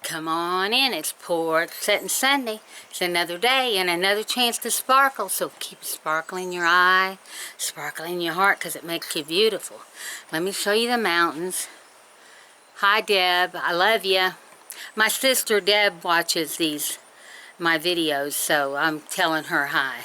Come on in, it's Porch, Settin Sunday. It's another day and another chance to sparkle, so keep a sparkle in your eye, sparkle in your heart, because it makes you beautiful. Let me show you the mountains. Hi Deb, I love you. My sister Deb watches my videos, so I'm telling her hi.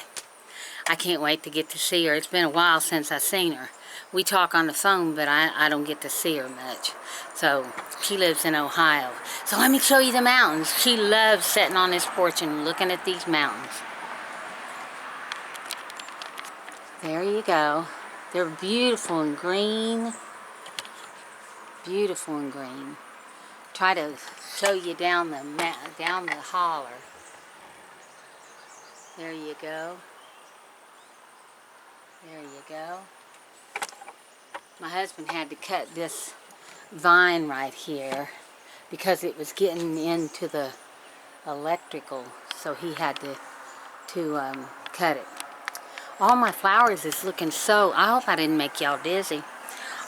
I can't wait to get to see her. It's been a while since I've seen her. We talk on the phone, but I don't get to see her much. So, she lives in Ohio. So let me show you the mountains. She loves sitting on this porch and looking at these mountains. There you go. They're beautiful and green. Beautiful and green. Try to show you down the holler. There you go. There you go. My husband had to cut this vine right here because it was getting into the electrical, so he had to cut it. All my flowers is looking so, I hope I didn't make y'all dizzy.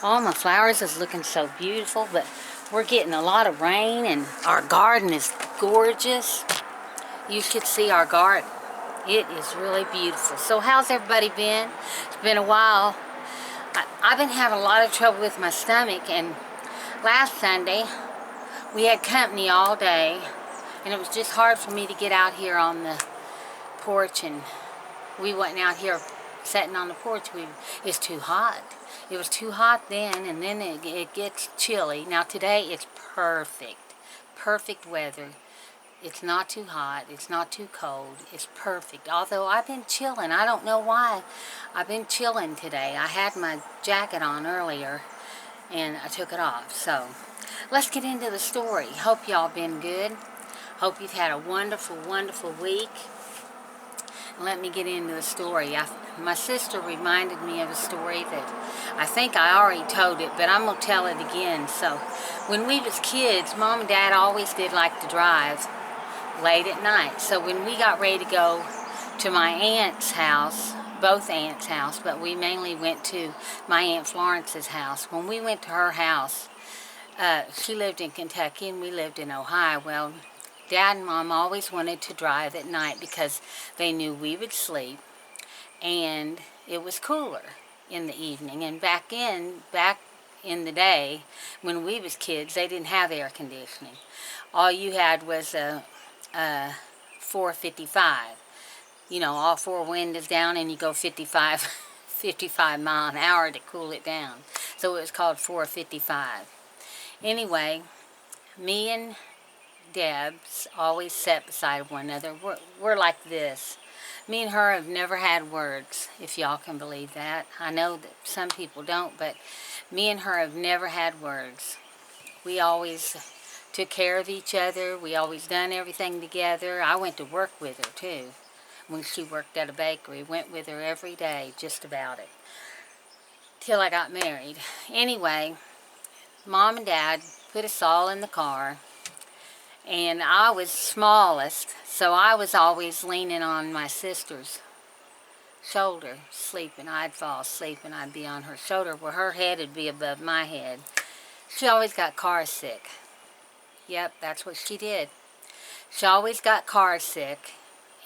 All my flowers is looking so beautiful, but we're getting a lot of rain and our garden is gorgeous. You should see our garden. It is really beautiful. So how's everybody been? It's been a while. I've been having a lot of trouble with my stomach, and last Sunday we had company all day, and it was just hard for me to get out here on the porch, and we wasn't out here sitting on the porch. It's too hot. It was too hot then, and then it gets chilly. Now today it's perfect weather. It's not too hot, it's not too cold, it's perfect. Although I've been chilling, I don't know why. I've been chilling today. I had my jacket on earlier and I took it off. So, let's get into the story. Hope y'all been good. Hope you've had a wonderful, wonderful week. Let me get into the story. My sister reminded me of a story that I think I already told it, but I'm going to tell it again. So, when we was kids, Mom and Dad always did like to drive late at night. So when we got ready to go to my aunt's house, both aunts' house, but we mainly went to my Aunt Florence's house. When we went to her house, she lived in Kentucky and we lived in Ohio. Well, Dad and Mom always wanted to drive at night because they knew we would sleep and it was cooler in the evening. And back in the day when we was kids, they didn't have air conditioning. All you had was a 455. You know, all four windows down and you go 55 mile an hour to cool it down. So it was called 455. Anyway, me and Deb's always sat beside one another. We're like this. Me and her have never had words, if y'all can believe that. I know that some people don't, but me and her have never had words. We always took care of each other. We always done everything together. I went to work with her too. When she worked at a bakery, went with her every day, just about it, till I got married. Anyway, Mom and Dad put us all in the car, and I was smallest, so I was always leaning on my sister's shoulder, sleeping. I'd fall asleep and I'd be on her shoulder where her head would be above my head. She always got car sick. Yep, that's what she did. She always got car sick,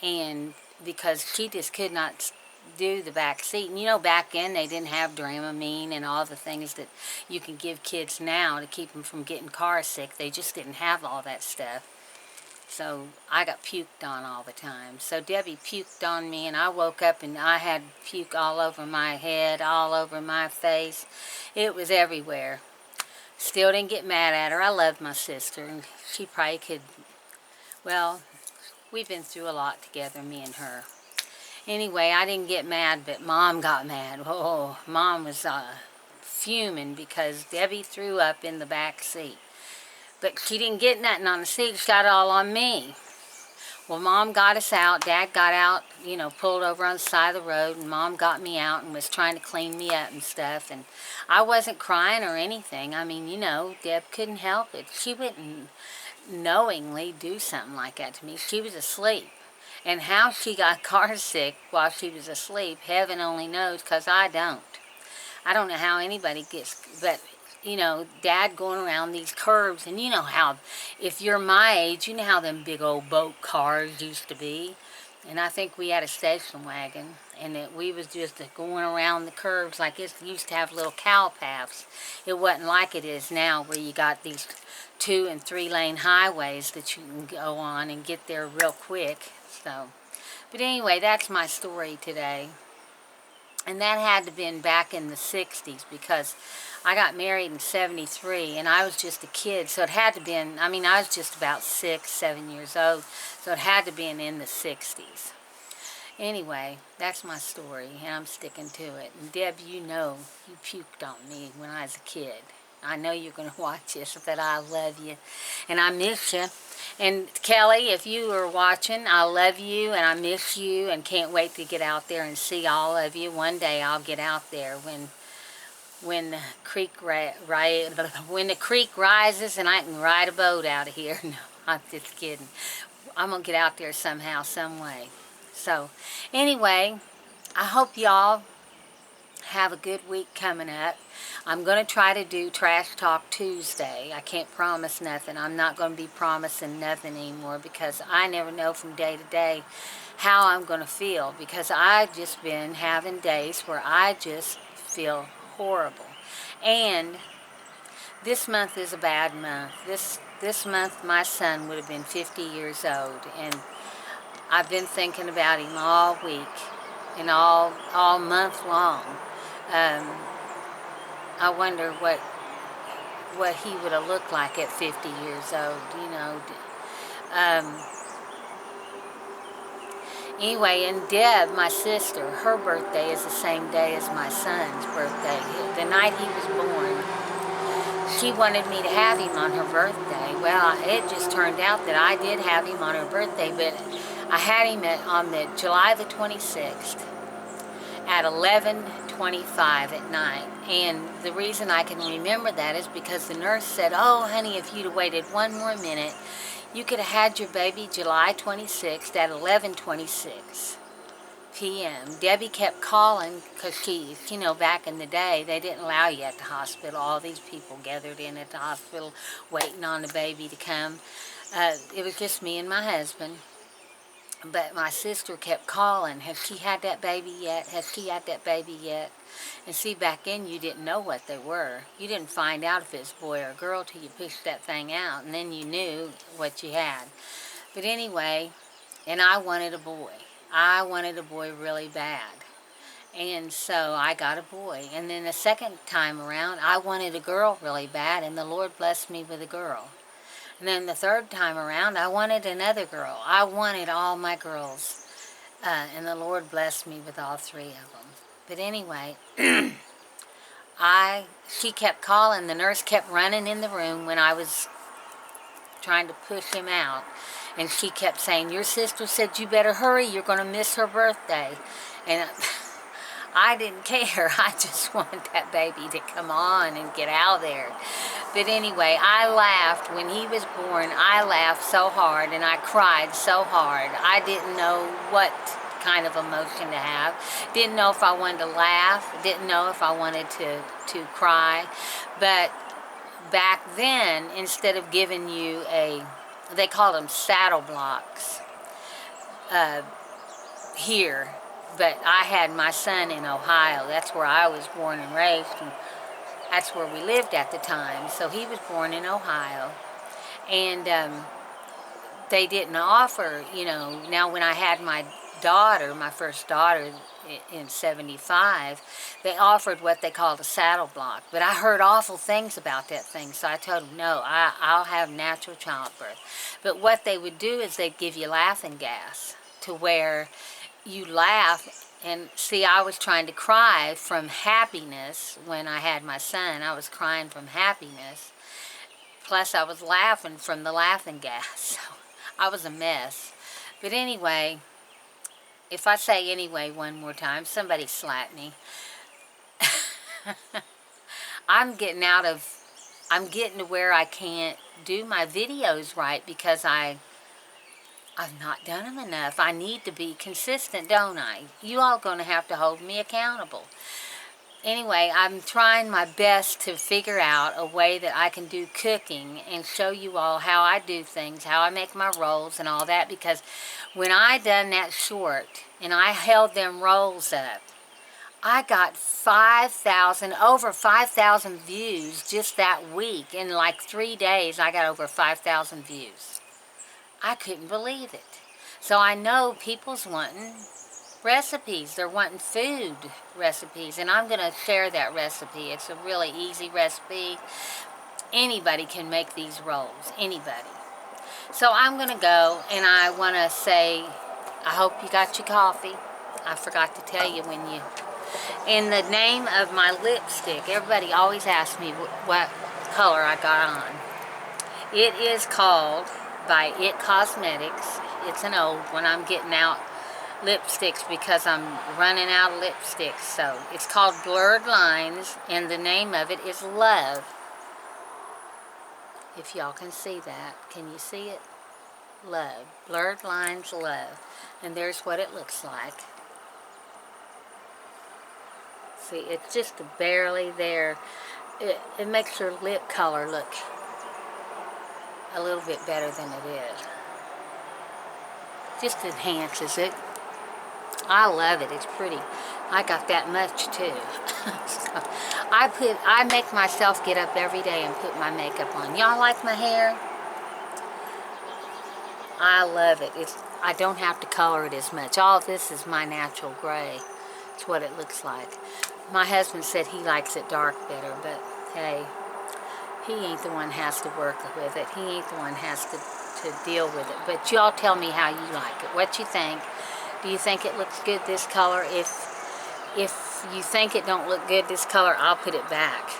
and because she just could not do the back seat. And you know, back then they didn't have Dramamine and all the things that you can give kids now to keep them from getting car sick. They just didn't have all that stuff. So I got puked on all the time. So Debbie puked on me, and I woke up and I had puke all over my head, all over my face. It was everywhere. Still didn't get mad at her. I loved my sister, and she probably could, well, we've been through a lot together, me and her. Anyway, I didn't get mad, but Mom got mad. Oh, Mom was fuming because Debbie threw up in the back seat. But she didn't get nothing on the seat. She got it all on me. Well, Mom got us out. Dad got out, you know, pulled over on the side of the road, and Mom got me out and was trying to clean me up and stuff. And I wasn't crying or anything. I mean, you know, Deb couldn't help it. She wouldn't knowingly do something like that to me. She was asleep. And how she got car sick while she was asleep, heaven only knows, because I don't. I don't know how anybody gets, but you know, Dad going around these curves, and you know how, if you're my age, you know how them big old boat cars used to be. And I think we had a station wagon, and we was just going around the curves like it used to have little cow paths. It wasn't like it is now, where you got these 2- and 3-lane highways that you can go on and get there real quick. So, but anyway, that's my story today. And that had to been back in the 60s, because I got married in 73 and I was just a kid. So it had to been, I mean, I was just about 6, 7 years old. So it had to been in the 60s. Anyway, that's my story, and I'm sticking to it. And Deb, you know, you puked on me when I was a kid. I know you're going to watch this, but I love you, and I miss you. And Kelly, if you are watching, I love you, and I miss you, and can't wait to get out there and see all of you. One day I'll get out there when the creek when the creek rises, and I can ride a boat out of here. No, I'm just kidding. I'm going to get out there somehow, some way. So, anyway, I hope y'all have a good week coming up. I'm going to try to do Trash Talk Tuesday. I can't promise nothing. I'm not going to be promising nothing anymore, because I never know from day to day how I'm going to feel, because I've just been having days where I just feel horrible. And this month is a bad month. This month my son would have been 50 years old, and I've been thinking about him all week and all month long. I wonder what he would have looked like at 50 years old, you know. Anyway, and Deb, my sister, her birthday is the same day as my son's birthday. The night he was born, she wanted me to have him on her birthday. Well, it just turned out that I did have him on her birthday, but I had him on the July the 26th at 11:25 at night. And the reason I can remember that is because the nurse said, "Oh, honey, if you'd have waited one more minute, you could have had your baby July 26th at 11:26 p.m. Debbie kept calling, because you know, back in the day, they didn't allow you at the hospital. All these people gathered in at the hospital waiting on the baby to come. It was just me and my husband. But my sister kept calling, "Has she had that baby yet? Has she had that baby yet?" And see, back then you didn't know what they were. You didn't find out if it's a boy or a girl till you pushed that thing out, and then you knew what you had. But anyway, and I wanted a boy. I wanted a boy really bad. And so I got a boy. And then the second time around, I wanted a girl really bad, and the Lord blessed me with a girl. And then the third time around, I wanted another girl. I wanted all my girls. And the Lord blessed me with all 3 of them. But anyway, she kept calling. The nurse kept running in the room when I was trying to push him out. And she kept saying, "Your sister said you better hurry. You're going to miss her birthday." And I didn't care. I just wanted that baby to come on and get out of there. But anyway, I laughed when he was born. I laughed so hard, and I cried so hard. I didn't know what kind of emotion to have. Didn't know if I wanted to laugh. Didn't know if I wanted to cry. But back then, instead of giving you they called them saddle blocks here. But I had my son in Ohio. That's where I was born and raised. And that's where we lived at the time. So he was born in Ohio. And they didn't offer, you know, now when I had my daughter, my first daughter in 75, they offered what they called a saddle block. But I heard awful things about that thing, so I told them, no, I'll have natural childbirth. But what they would do is they'd give you laughing gas, to where you laugh. And see, I was trying to cry from happiness when I had my son. I was crying from happiness. Plus, I was laughing from the laughing gas. So I was a mess. But anyway, if I say anyway one more time, somebody slap me. I'm getting to where I can't do my videos right, because I've not done them enough. I need to be consistent, don't I? You all going to have to hold me accountable. anyway, I'm trying my best to figure out a way that I can do cooking and show you all how I do things, how I make my rolls and all that, because when I done that short and I held them rolls up, I got over 5,000 views just that week. In like 3 days, I got over 5,000 views. I couldn't believe it. So I know people's wanting recipes. They're wanting food recipes, and I'm going to share that recipe. It's a really easy recipe. Anybody can make these rolls. Anybody. So I'm going to go, and I want to say, I hope you got your coffee. I forgot to tell you when you... In the name of my lipstick, everybody always asks me what color I got on. It is called by It Cosmetics. It's an old one. I'm getting out lipsticks because I'm running out of lipsticks. So it's called Blurred Lines, and the name of it is Love. If y'all can see that. Can you see it? Love. Blurred Lines, Love. And there's what it looks like. See, it's just barely there. It makes your lip color look a little bit better than it is. Just enhances it. I love it. It's pretty. I got that much too. So I make myself get up every day and put my makeup on. Y'all like my hair? I love it. I don't have to color it as much. All of this is my natural gray. It's what it looks like. My husband said he likes it dark better, but hey, he ain't the one has to work with it. He ain't the one has to deal with it. But y'all tell me how you like it. What you think? Do you think it looks good this color? If you think it don't look good this color, I'll put it back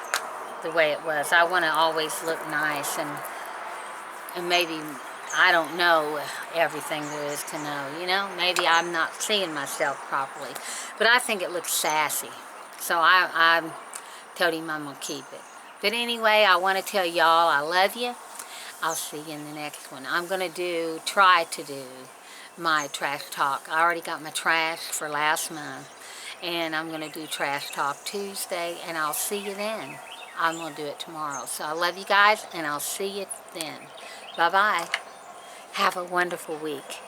the way it was. I want to always look nice, and maybe I don't know everything there is to know, you know? Maybe I'm not seeing myself properly. But I think it looks sassy. So I told him I'm going to keep it. But anyway, I want to tell y'all I love you. I'll see you in the next one. I'm going to try to do my trash talk. I already got my trash for last month. And I'm going to do Trash Talk Tuesday. And I'll see you then. I'm going to do it tomorrow. So I love you guys, and I'll see you then. Bye-bye. Have a wonderful week.